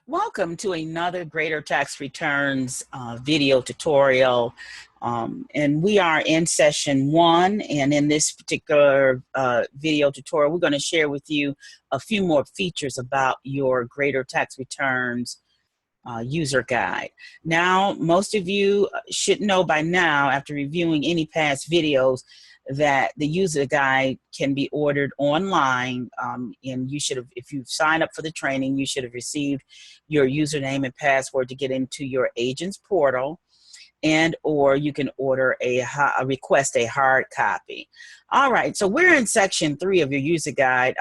Welcome to another Greater Tax Returns video tutorial. And we are in session 1, and in this particular video tutorial, we're going to share with you a few more features about your Greater Tax Returns user guide. Now, most of you should know by now, after reviewing any past videos, that the user guide can be ordered online, and you should have, if you've signed up for the training, you should have received your username and password to get into your agent's portal, and or you can order request a hard copy. All right, so we're in section 3 of your user guide.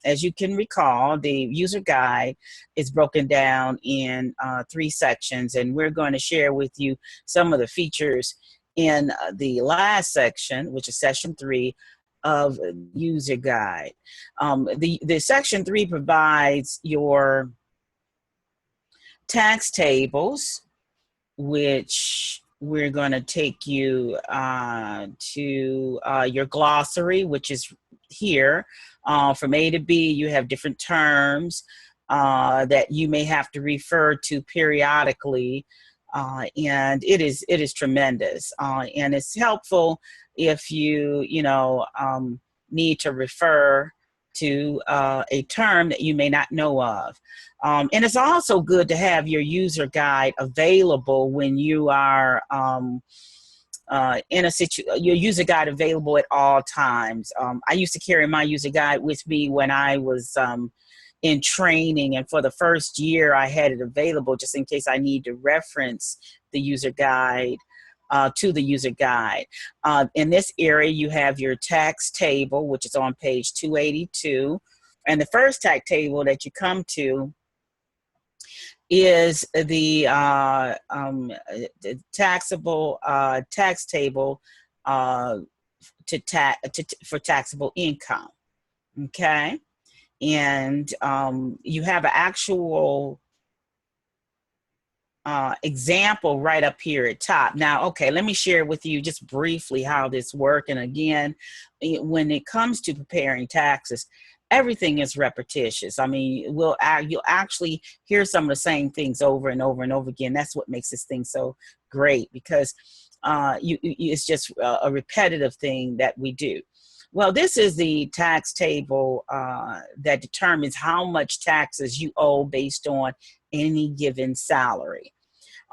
As you can recall, the user guide is broken down in 3 sections, and we're going to share with you some of the features in the last section, which is section 3 of user guide. The section 3 provides your tax tables, which we're going to take you to your glossary, which is here. From A to B, you have different terms that you may have to refer to periodically. And it is tremendous, and it's helpful if you need to refer to a term that you may not know of. And it's also good to have your user guide available when you are in a situation, your user guide available at all times. I used to carry my user guide with me when I was in training, and for the first year I had it available just in case I need to reference the user guide to the user guide. In this area you have your tax table, which is on page 282, and the first tax table that you come to is the taxable tax table for taxable income. Okay. And you have an actual example right up here at top. Now, okay, let me share with you just briefly how this works. And again, when it comes to preparing taxes, everything is repetitious. I mean, you'll actually hear some of the same things over and over and over again. That's what makes this thing so great, because it's just a repetitive thing that we do. Well, this is the tax table that determines how much taxes you owe based on any given salary.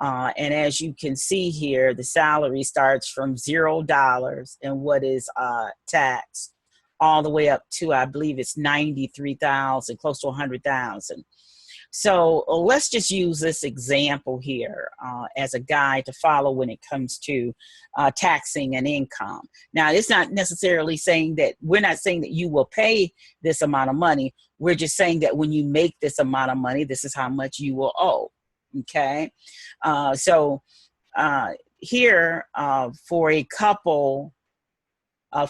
And as you can see here, the salary starts from $0 and what is taxed all the way up to, I believe it's 93,000, close to 100,000. So let's just use this example here as a guide to follow when it comes to taxing an income. Now, it's not necessarily saying that, we're not saying that you will pay this amount of money. We're just saying that when you make this amount of money, this is how much you will owe. Okay. Here for a couple,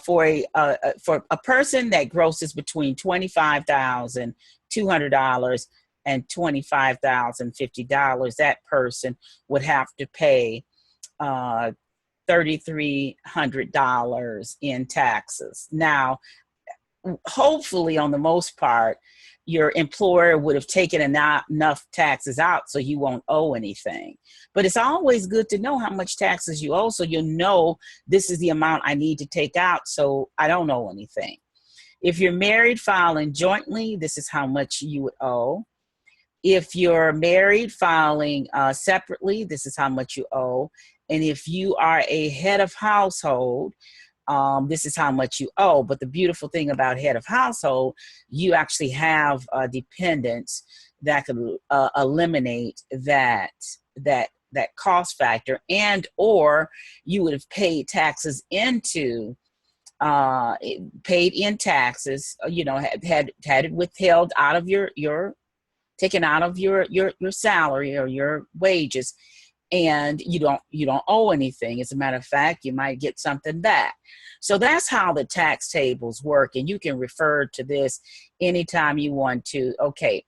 for a person that grosses between $25,200 and $25,050, that person would have to pay $3,300 in taxes. Now, hopefully, on the most part, your employer would have taken enough taxes out so you won't owe anything. But it's always good to know how much taxes you owe, so you'll know this is the amount I need to take out so I don't owe anything. If you're married filing jointly, this is how much you would owe. If you're married filing separately, this is how much you owe. And if you are a head of household, this is how much you owe. But the beautiful thing about head of household, you actually have dependents that could eliminate that cost factor, and or you would have paid taxes into paid in taxes, had it withheld out of your taken out of your salary or your wages, and you don't owe anything. As a matter of fact, you might get something back. So that's how the tax tables work, and you can refer to this anytime you want to. Okay,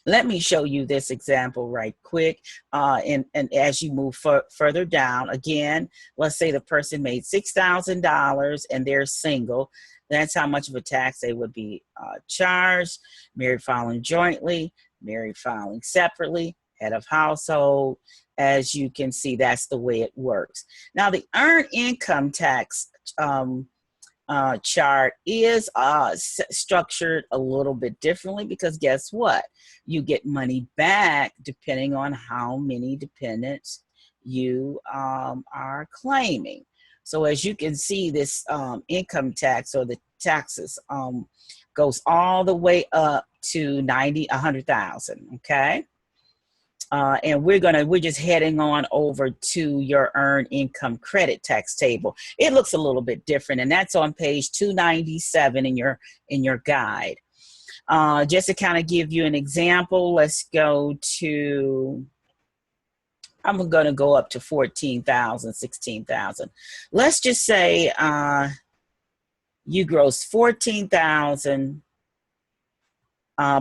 let me show you this example right quick. And as you move further down, again, let's say the person made $6,000 and they're single. That's how much of a tax they would be charged. Married filing jointly, married filing separately, head of household. As you can see, that's the way it works. Now, the earned income tax chart is structured a little bit differently, because guess what? You get money back depending on how many dependents you are claiming. So as you can see, this income tax, or the taxes, goes all the way up to 100,000. Okay. And we're just heading on over to your earned income credit tax table. It looks a little bit different, and that's on page 297 in your guide. Just to kind of give you an example, let's go to, I'm going to go up to 14,000, 16,000. Let's just say you gross 14,000,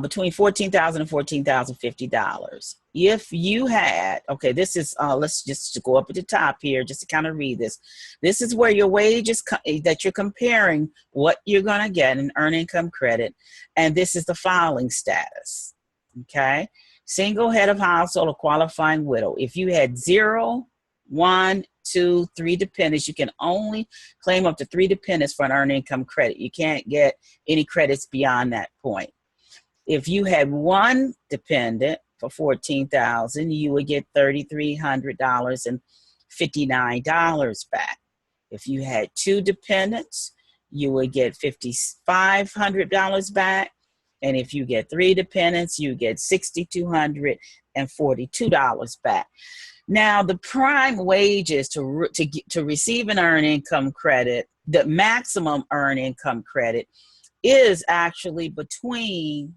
between $14,000 and $14,050. If you had, okay, this is, let's just go up at the top here just to kind of read this. This is where your wages that you're comparing what you're going to get in earned income credit. And this is the filing status. Okay. Single, head of household, or qualifying widow. If you had 0, 1, 2, 3 dependents, you can only claim up to 3 dependents for an earned income credit. You can't get any credits beyond that point. If you had 1 dependent for $14,000, you would get $3,300.59 back. If you had 2 dependents, you would get $5,500 back. And if you get 3 dependents, you get $6,242 back. Now, the prime wages to receive an earned income credit, the maximum earned income credit, is actually between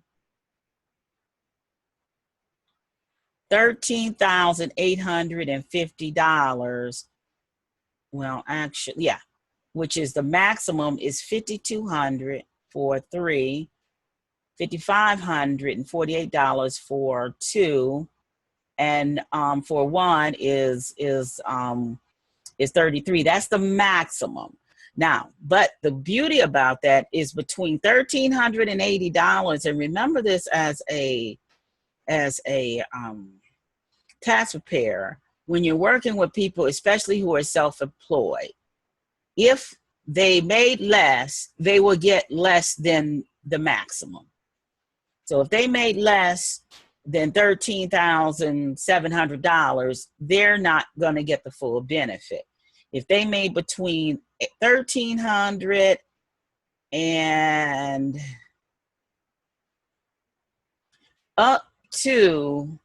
$13,850. Well, actually, yeah, which is the maximum is $5,200 for 3, $5,548 for 2, and for 1 is 33. That's the maximum. Now, but the beauty about that is between $1,380, and remember this as a tax preparer, when you're working with people, especially who are self-employed, if they made less, they will get less than the maximum. So if they made less than $13,700, they're not going to get the full benefit. If they made between $1,300 and up to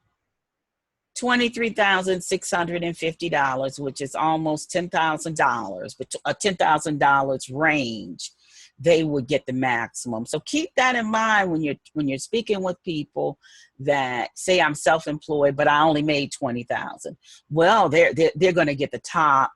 $23,650, which is almost $10,000, but a $10,000 range, they would get the maximum. So keep that in mind when you're speaking with people that say, I'm self-employed, but I only made $20,000. Well, they're going to get the top.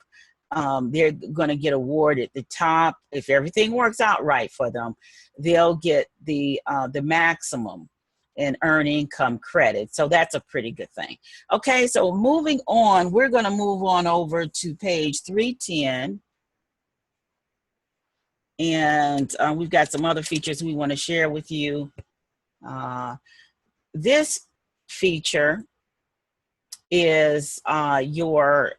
They're going to get awarded the top. If everything works out right for them, they'll get the maximum and earn income credit. So that's a pretty good thing. Okay, so moving on, we're going to move on over to page 310. And we've got some other features we want to share with you. This feature is your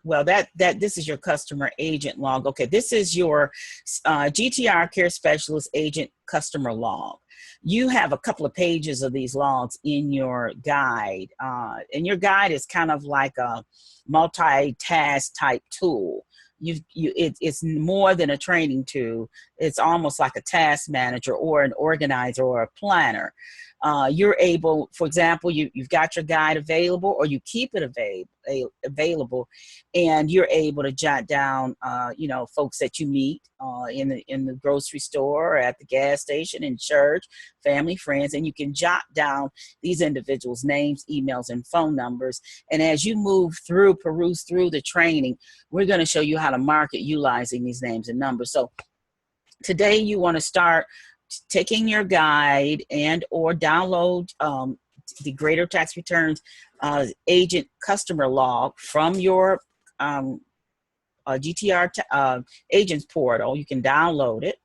well, this is your customer agent log. Okay, this is your GTR Care Specialist agent customer log. You have a couple of pages of these logs in your guide, and your guide is kind of like a multitask type tool. It's more than a training tool. It's almost like a task manager or an organizer or a planner. You're able, for example, you've got your guide available, or you keep it available, and you're able to jot down, folks that you meet in the grocery store, or at the gas station, in church, family, friends, and you can jot down these individuals' names, emails, and phone numbers. And as you peruse through the training, we're going to show you how to market utilizing these names and numbers. So today you want to start taking your guide and or download the Greater Tax Returns agent customer log from your GTR agents portal. You can download it,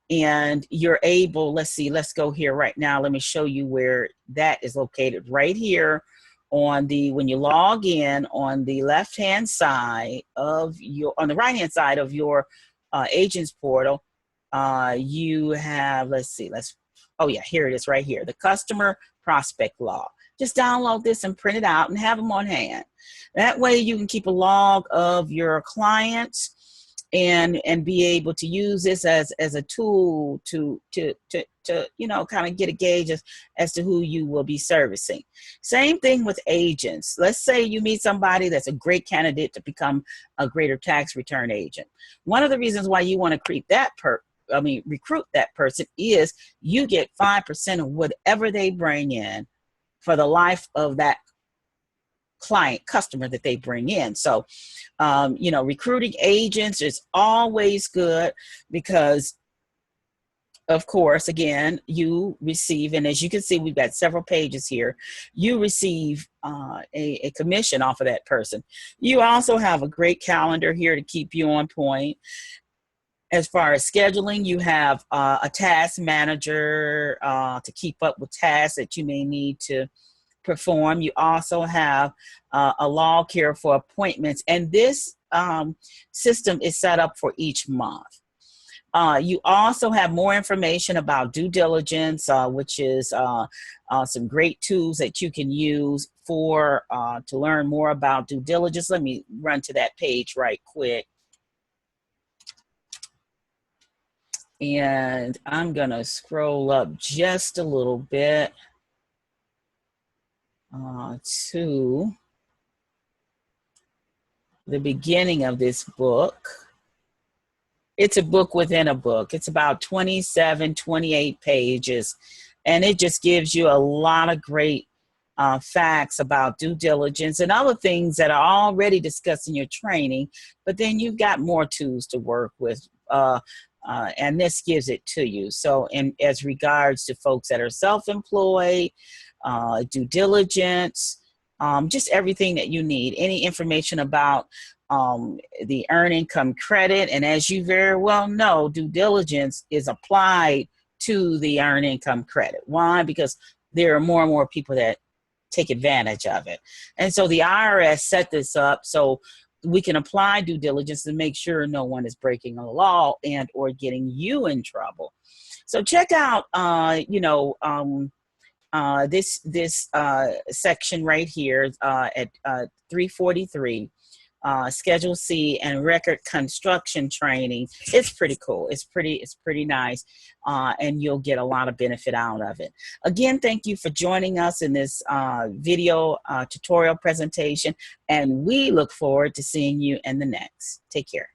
and you're able, let's see, let's go here right now. Let me show you where that is located right here on the, when you log in on the left-hand side of your, on the right-hand side of your agents portal, you have, let's see, oh yeah, here it is right here, the customer prospect log. Just download this and print it out and have them on hand. That way you can keep a log of your clients and be able to use this as a tool to you know, kind of get a gauge as to who you will be servicing. Same thing with agents. Let's say you meet somebody that's a great candidate to become a greater tax return agent. One of the reasons why you want to recruit that person is you get 5% of whatever they bring in for the life of that customer that they bring in. So, you know, recruiting agents is always good because, of course, again, you receive, and as you can see, we've got several pages here, you receive a commission off of that person. You also have a great calendar here to keep you on point. As far as scheduling, you have a task manager to keep up with tasks that you may need to perform. You also have a log here for appointments, and this system is set up for each month. You also have more information about due diligence, which is some great tools that you can use for to learn more about due diligence. Let me run to that page right quick. And I'm gonna scroll up just a little bit to the beginning of this book. It's a book within a book. It's about 27, 28 pages, and it just gives you a lot of great facts about due diligence and other things that are already discussed in your training, but then you've got more tools to work with, and this gives it to you. So as regards to folks that are self-employed, due diligence, just everything that you need, any information about the earned income credit. And as you very well know, due diligence is applied to the earned income credit. Why? Because there are more and more people that take advantage of it. And so the IRS set this up so we can apply due diligence to make sure no one is breaking a law and or getting you in trouble. So check out, you know, this section right here at 343, Schedule C and record construction training. It's pretty cool. It's pretty nice, and you'll get a lot of benefit out of it. Again, thank you for joining us in this video tutorial presentation, and we look forward to seeing you in the next. Take care.